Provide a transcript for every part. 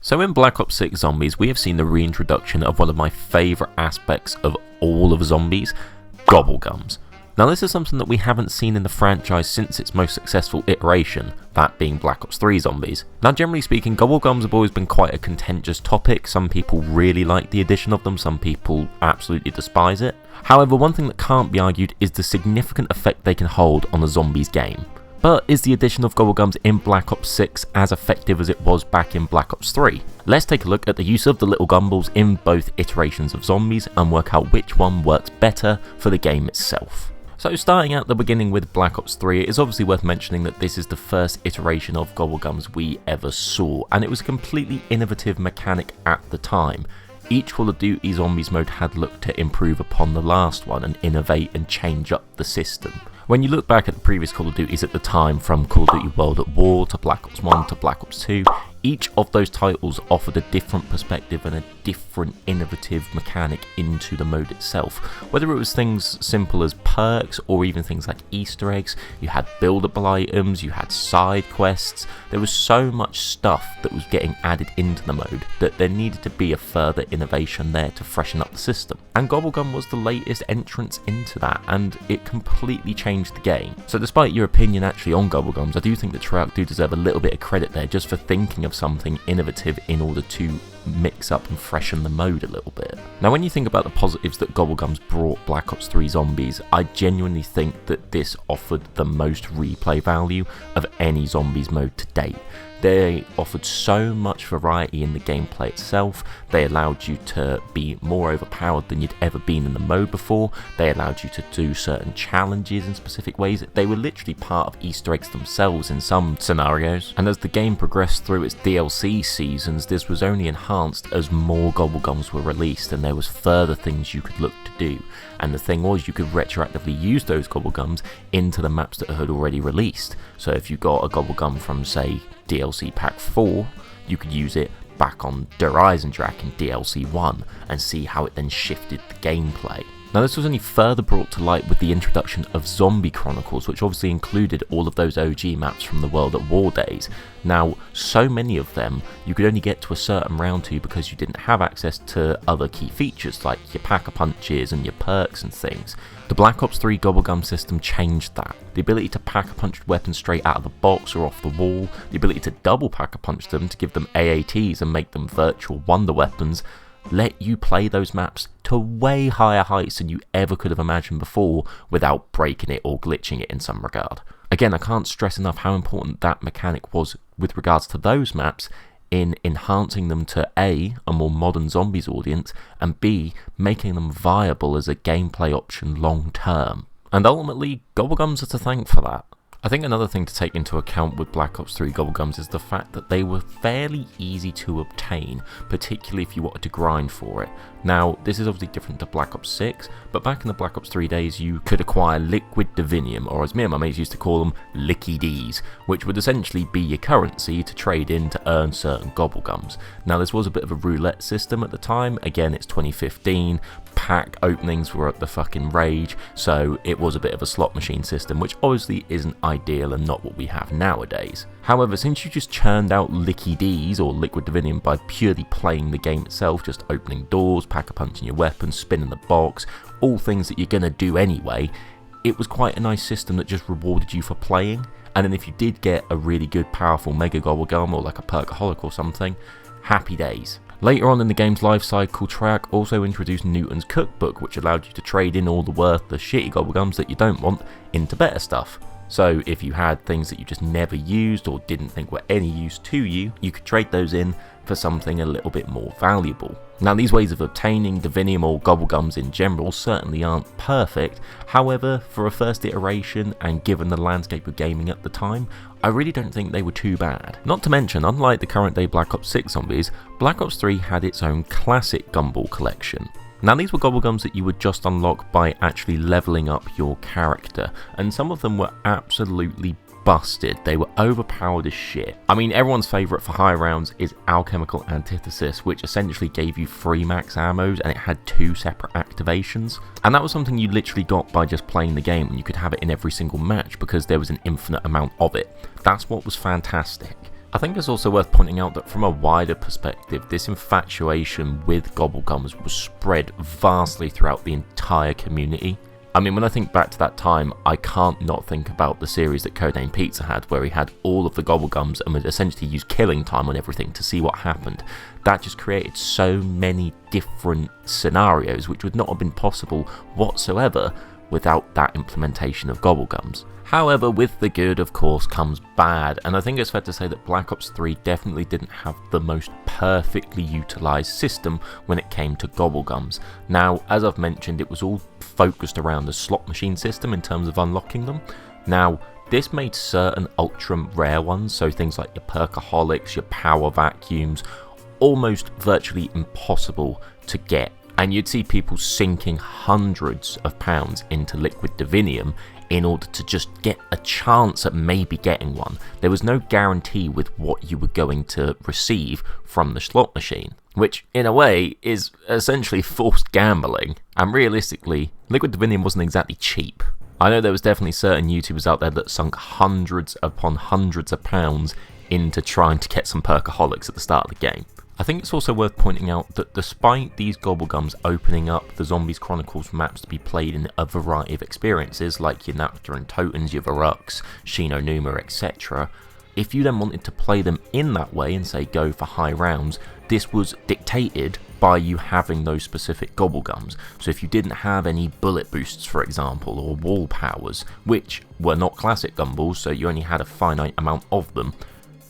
So in Black Ops 6 Zombies, we have seen the reintroduction of one of my favourite aspects of all of zombies, Gobblegums. Now this is something that we haven't seen in the franchise since its most successful iteration, that being Black Ops 3 Zombies. Now generally speaking, Gobblegums have always been quite a contentious topic. Some people really like the addition of them, some people absolutely despise it. However, one thing that can't be argued is the significant effect they can hold on the Zombies game. But is the addition of Gobblegums in Black Ops 6 as effective as it was back in Black Ops 3? Let's take a look at the use of the little gumballs in both iterations of Zombies and work out which one works better for the game itself. So starting at the beginning with Black Ops 3, it is obviously worth mentioning that this is the first iteration of Gobblegums we ever saw, and it was a completely innovative mechanic at the time. Each Call of Duty Zombies mode had looked to improve upon the last one and innovate and change up the system. When you look back at the previous Call of Duties at the time, from Call of Duty World at War to Black Ops 1 to Black Ops 2, each of those titles offered a different perspective and a different innovative mechanic into the mode itself. Whether it was things simple as perks or even things like Easter eggs, you had buildable items, you had side quests. There was so much stuff that was getting added into the mode that there needed to be a further innovation there to freshen up the system. And Gobblegum was the latest entrance into that, and it completely changed the game. So despite your opinion actually on Gobblegums, I do think that Treyarch do deserve a little bit of credit there just for thinking of something innovative in order to mix up and freshen the mode a little bit. Now when you think about the positives that Gobblegums brought Black Ops 3 Zombies, I genuinely think that this offered the most replay value of any Zombies mode to date. They offered so much variety in the gameplay itself. They allowed you to be more overpowered than you'd ever been in the mode before. They allowed you to do certain challenges in specific ways. They were literally part of Easter eggs themselves in some scenarios. And as the game progressed through its DLC seasons, this was only enhanced as more Gobblegums were released and there was further things you could look to do. And the thing was, you could retroactively use those Gobblegums into the maps that had already released. So if you got a Gobblegum from, say, DLC Pack 4, you could use it back on Der Eisendrache in DLC 1 and see how it then shifted the gameplay. Now this was only further brought to light with the introduction of Zombie Chronicles, which obviously included all of those OG maps from the World at War days. Now, so many of them you could only get to a certain round to because you didn't have access to other key features like your pack-a-punches and your perks and things. The Black Ops 3 Gobblegum system changed that. The ability to pack-a-punch weapons straight out of the box or off the wall, the ability to double pack-a-punch them to give them AATs and make them virtual wonder weapons, let you play those maps to way higher heights than you ever could have imagined before without breaking it or glitching it in some regard. Again, I can't stress enough how important that mechanic was with regards to those maps in enhancing them to A, a more modern Zombies audience, and B, making them viable as a gameplay option long term. And ultimately, Gobblegums are to thank for that. I think another thing to take into account with Black Ops 3 Gobblegums is the fact that they were fairly easy to obtain, particularly if you wanted to grind for it. Now, this is obviously different to Black Ops 6, but back in the Black Ops 3 days you could acquire Liquid Divinium, or as me and my mates used to call them, Licky Ds, which would essentially be your currency to trade in to earn certain Gobblegums. Now this was a bit of a roulette system at the time, again it's 2015, pack openings were at the fucking rage, so it was a bit of a slot machine system, which obviously isn't ideal and not what we have nowadays. However, since you just churned out Licky Ds or Liquid Divinium by purely playing the game itself, just opening doors, pack-a-punching your weapons, spinning the box, all things that you're gonna do anyway, it was quite a nice system that just rewarded you for playing. And then if you did get a really good powerful Mega Gobblegum or like a Perkaholic or something, happy days. Later on in the game's life cycle, Treyarch also introduced Newton's Cookbook, which allowed you to trade in all the worthless shitty Gobblegums that you don't want into better stuff. So if you had things that you just never used or didn't think were any use to you, you could trade those in for something a little bit more valuable. Now these ways of obtaining Divinium or Gobblegums in general certainly aren't perfect, however for a first iteration and given the landscape of gaming at the time, I really don't think they were too bad. Not to mention, unlike the current day Black Ops 6 Zombies, Black Ops 3 had its own classic Gumball collection. Now these were Gobblegums that you would just unlock by actually leveling up your character, and some of them were absolutely busted. They were overpowered as shit. I mean, everyone's favourite for high rounds is Alchemical Antithesis, which essentially gave you 3 max ammos and it had 2 separate activations. And that was something you literally got by just playing the game, and you could have it in every single match because there was an infinite amount of it. That's what was fantastic. I think it's also worth pointing out that from a wider perspective, this infatuation with Gobblegums was spread vastly throughout the entire community. I mean, when I think back to that time, I can't not think about the series that Codename Pizza had, where he had all of the Gobblegums and would essentially use killing time on everything to see what happened. That just created so many different scenarios which would not have been possible whatsoever without that implementation of Gobblegums. However, with the good, of course, comes bad, and I think it's fair to say that Black Ops 3 definitely didn't have the most perfectly utilised system when it came to Gobblegums. Now, as I've mentioned, it was all focused around the slot machine system in terms of unlocking them. Now, this made certain ultra rare ones, so things like your Perkaholics, your Power Vacuums, almost virtually impossible to get. And you'd see people sinking hundreds of pounds into liquid divinium in order to just get a chance at maybe getting one. There was no guarantee with what you were going to receive from the slot machine, which in a way is essentially forced gambling. And realistically, liquid divinium wasn't exactly cheap. I know there was definitely certain YouTubers out there that sunk hundreds upon hundreds of pounds into trying to get some Perkaholics at the start of the game. I think it's also worth pointing out that despite these Gobblegums opening up the Zombies Chronicles maps to be played in a variety of experiences like your Napster and Totens, your Varux, Shino Numa, etc., if you then wanted to play them in that way and say go for high rounds, this was dictated by you having those specific Gobblegums. So if you didn't have any bullet boosts, for example, or wall powers, which were not classic Gumballs, so you only had a finite amount of them,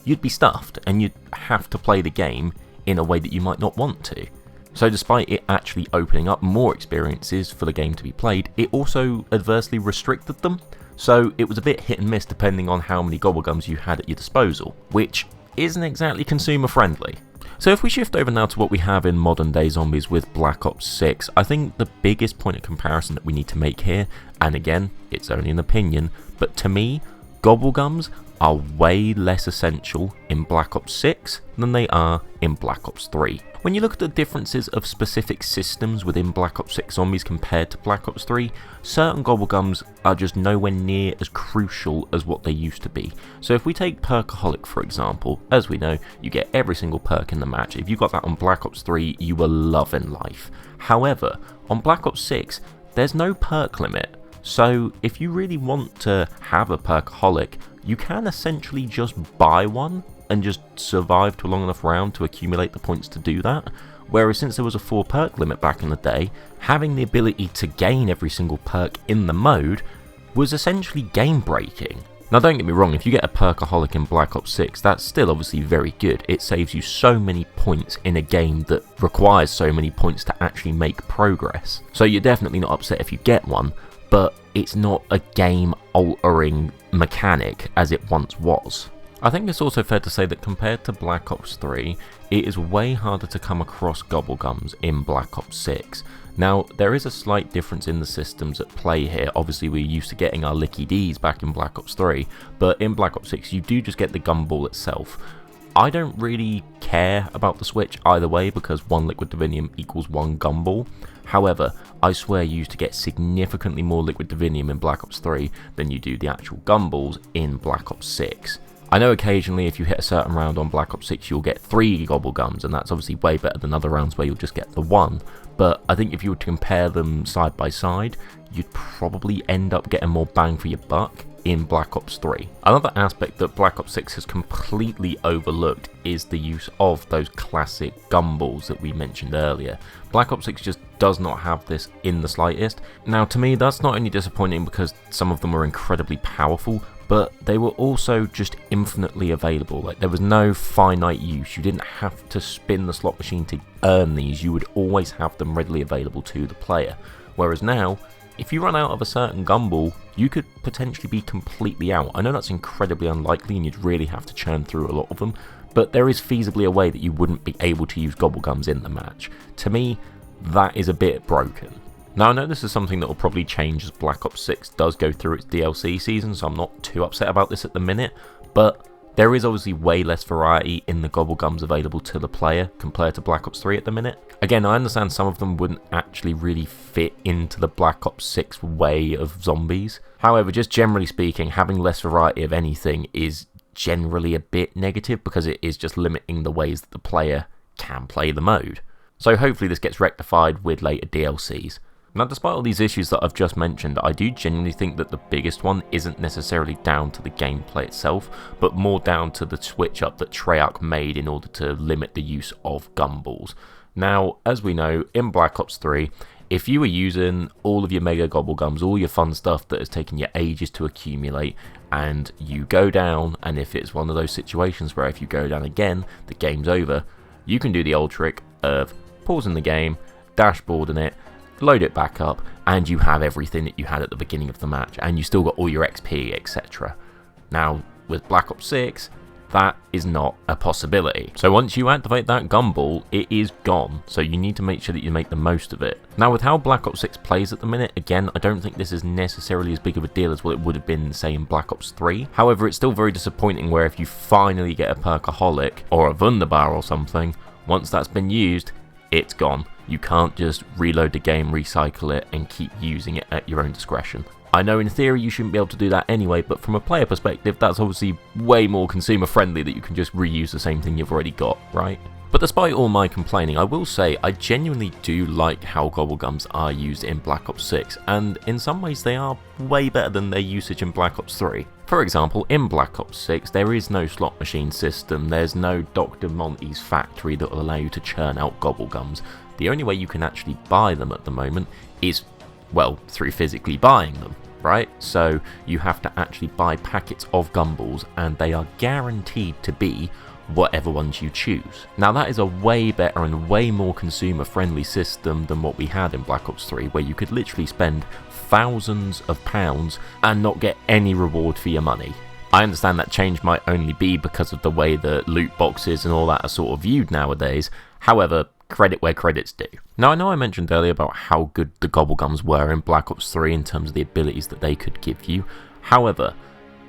you'd be stuffed and you'd have to play the game in a way that you might not want to. So despite it actually opening up more experiences for the game to be played, it also adversely restricted them, so it was a bit hit and miss depending on how many Gobblegums you had at your disposal, which isn't exactly consumer friendly. So if we shift over now to what we have in modern day zombies with Black Ops 6, I think the biggest point of comparison that we need to make here, and again, it's only an opinion, but to me, Gobblegums are way less essential in Black Ops 6 than they are in Black Ops 3. When you look at the differences of specific systems within Black Ops 6 Zombies compared to Black Ops 3, certain Gobblegums are just nowhere near as crucial as what they used to be. So if we take Perkaholic for example, as we know, you get every single perk in the match. If you got that on Black Ops 3, you were loving life. However, on Black Ops 6, there's no perk limit. So if you really want to have a Perkaholic, you can essentially just buy one and just survive to a long enough round to accumulate the points to do that. Whereas since there was a 4 perk limit back in the day, having the ability to gain every single perk in the mode was essentially game breaking. Now don't get me wrong, if you get a Perkaholic in Black Ops 6, that's still obviously very good. It saves you so many points in a game that requires so many points to actually make progress. So you're definitely not upset if you get one, but it's not a game-altering mechanic as it once was. I think it's also fair to say that compared to Black Ops 3, it is way harder to come across Gobblegums in Black Ops 6. Now, there is a slight difference in the systems at play here. Obviously, we're used to getting our Licky Ds back in Black Ops 3, but in Black Ops 6, you do just get the Gumball itself. I don't really care about the switch either way because 1 Liquid Divinium equals 1 Gumball. However, I swear you used to get significantly more Liquid Divinium in Black Ops 3 than you do the actual Gumballs in Black Ops 6. I know occasionally if you hit a certain round on Black Ops 6 you'll get 3 Gobblegums, and that's obviously way better than other rounds where you'll just get the 1, but I think if you were to compare them side by side, you'd probably end up getting more bang for your buck in Black Ops 3. Another aspect that Black Ops 6 has completely overlooked is the use of those classic Gumballs that we mentioned earlier. Black Ops 6 just does not have this in the slightest. Now to me that's not only disappointing because some of them were incredibly powerful, but they were also just infinitely available. Like there was no finite use, you didn't have to spin the slot machine to earn these, you would always have them readily available to the player. Whereas now, if you run out of a certain Gumball, you could potentially be completely out. I know that's incredibly unlikely and you'd really have to churn through a lot of them, but there is feasibly a way that you wouldn't be able to use Gobblegums in the match. To me, that is a bit broken. Now I know this is something that will probably change as Black Ops 6 does go through its DLC season, so I'm not too upset about this at the minute, but there is obviously way less variety in the Gobblegums available to the player compared to Black Ops 3 at the minute. Again, I understand some of them wouldn't actually really fit into the Black Ops 6 way of zombies. However, just generally speaking, having less variety of anything is generally a bit negative because it is just limiting the ways that the player can play the mode. So hopefully this gets rectified with later DLCs. Now, despite all these issues that I've just mentioned, I do genuinely think that the biggest one isn't necessarily down to the gameplay itself, but more down to the switch up that Treyarch made in order to limit the use of gumballs. Now, as we know, in Black Ops 3, if you were using all of your mega Gobblegums, all your fun stuff that has taken you ages to accumulate, and you go down, and if it's one of those situations where if you go down again, the game's over, you can do the old trick of pausing the game, dashboarding it, load it back up, and you have everything that you had at the beginning of the match, and you still got all your XP, etc. Now, with Black Ops 6, that is not a possibility. So once you activate that gumball, it is gone, so you need to make sure that you make the most of it. Now, with how Black Ops 6 plays at the minute, again, I don't think this is necessarily as big of a deal as what it would have been, say, in Black Ops 3. However, it's still very disappointing where if you finally get a Perkaholic or a Wunderbar or something, once that's been used, it's gone. You can't just reload the game, recycle it, and keep using it at your own discretion. I know in theory you shouldn't be able to do that anyway, but from a player perspective, that's obviously way more consumer friendly that you can just reuse the same thing you've already got, right? But despite all my complaining, I will say I genuinely do like how Gobblegums are used in Black Ops 6, and in some ways they are way better than their usage in Black Ops 3. For example, in Black Ops 6, there is no slot machine system, there's no Dr. Monty's factory that will allow you to churn out Gobblegums. The only way you can actually buy them at the moment is, well, through physically buying them, right? So you have to actually buy packets of gumballs, and they are guaranteed to be whatever ones you choose. Now, that is a way better and way more consumer friendly system than what we had in Black Ops 3, where you could literally spend thousands of pounds and not get any reward for your money. I understand that change might only be because of the way that loot boxes and all that are sort of viewed nowadays. However, credit where credit's due. Now, I know I mentioned earlier about how good the Gobblegums were in Black Ops 3 in terms of the abilities that they could give you. However,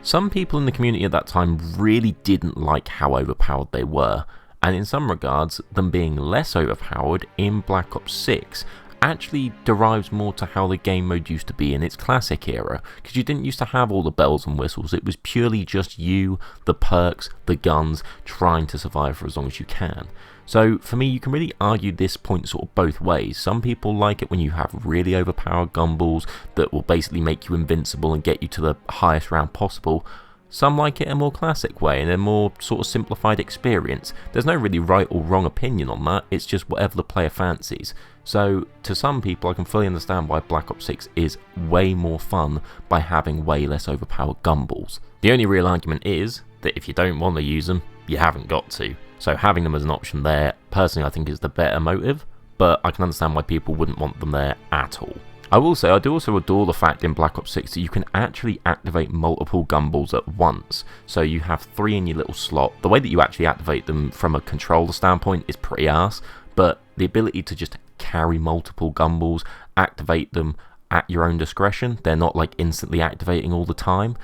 some people in the community at that time really didn't like how overpowered they were, and in some regards, them being less overpowered in Black Ops 6 actually derives more to how the game mode used to be in its classic era, because you didn't used to have all the bells and whistles. It was purely just you, the perks, the guns, trying to survive for as long as you can. So for me, you can really argue this point sort of both ways. Some people like it when you have really overpowered gumballs that will basically make you invincible and get you to the highest round possible. Some like it a more classic way and a more sort of simplified experience. There's no really right or wrong opinion on that, it's just whatever the player fancies. So to some people, I can fully understand why Black Ops 6 is way more fun by having way less overpowered gumballs. The only real argument is that if you don't want to use them, you haven't got to. So having them as an option there, personally I think is the better motive, but I can understand why people wouldn't want them there at all. I will say, I do also adore the fact in Black Ops 6 that you can actually activate multiple gumballs at once. So you have 3 in your little slot. The way that you actually activate them from a controller standpoint is pretty arse, but the ability to just carry multiple gumballs, activate them at your own discretion, they're not like instantly activating all the time,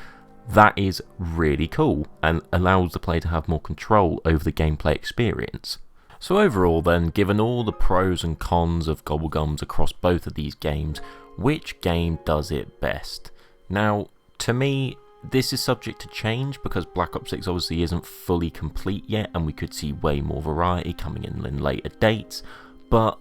that is really cool and allows the player to have more control over the gameplay experience. So overall then, given all the pros and cons of Gobblegums across both of these games, which game does it best? Now, to me, this is subject to change because Black Ops 6 obviously isn't fully complete yet and we could see way more variety coming in later dates, but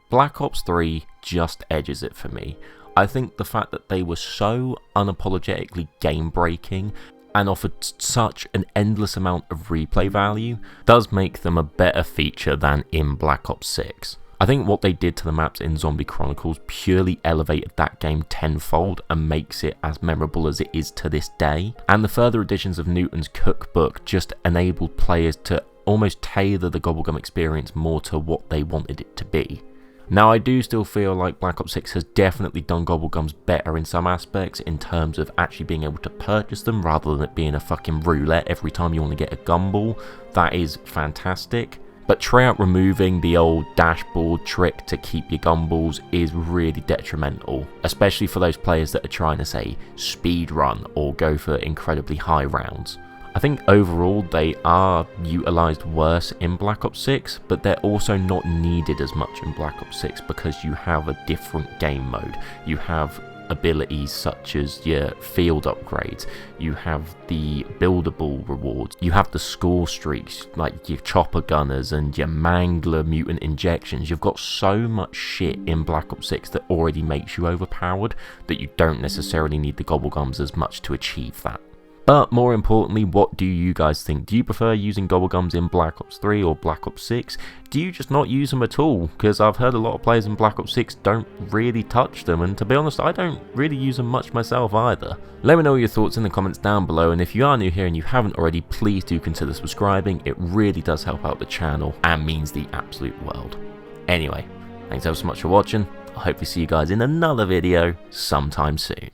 Black Ops 3 just edges it for me. I think the fact that they were so unapologetically game-breaking and offered such an endless amount of replay value does make them a better feature than in Black Ops 6. I think what they did to the maps in Zombie Chronicles purely elevated that game tenfold and makes it as memorable as it is to this day, and the further additions of Newton's cookbook just enabled players to almost tailor the Gobblegum experience more to what they wanted it to be. Now, I do still feel like Black Ops 6 has definitely done Gobblegums better in some aspects in terms of actually being able to purchase them rather than it being a fucking roulette every time you want to get a gumball. That is fantastic. But Treyarch removing the old dashboard trick to keep your gumballs is really detrimental, especially for those players that are trying to, say, speed run or go for incredibly high rounds. I think overall they are utilised worse in Black Ops 6, but they're also not needed as much in Black Ops 6 because you have a different game mode. You have abilities such as your field upgrades, you have the buildable rewards, you have the score streaks like your chopper gunners and your mangler mutant injections. You've got so much shit in Black Ops 6 that already makes you overpowered that you don't necessarily need the Gobblegums as much to achieve that. But more importantly, what do you guys think? Do you prefer using Gobblegums in Black Ops 3 or Black Ops 6? Do you just not use them at all? Because I've heard a lot of players in Black Ops 6 don't really touch them, and to be honest, I don't really use them much myself either. Let me know your thoughts in the comments down below, and if you are new here and you haven't already, please do consider subscribing. It really does help out the channel and means the absolute world. Anyway, thanks ever so much for watching. I'll hopefully see you guys in another video sometime soon.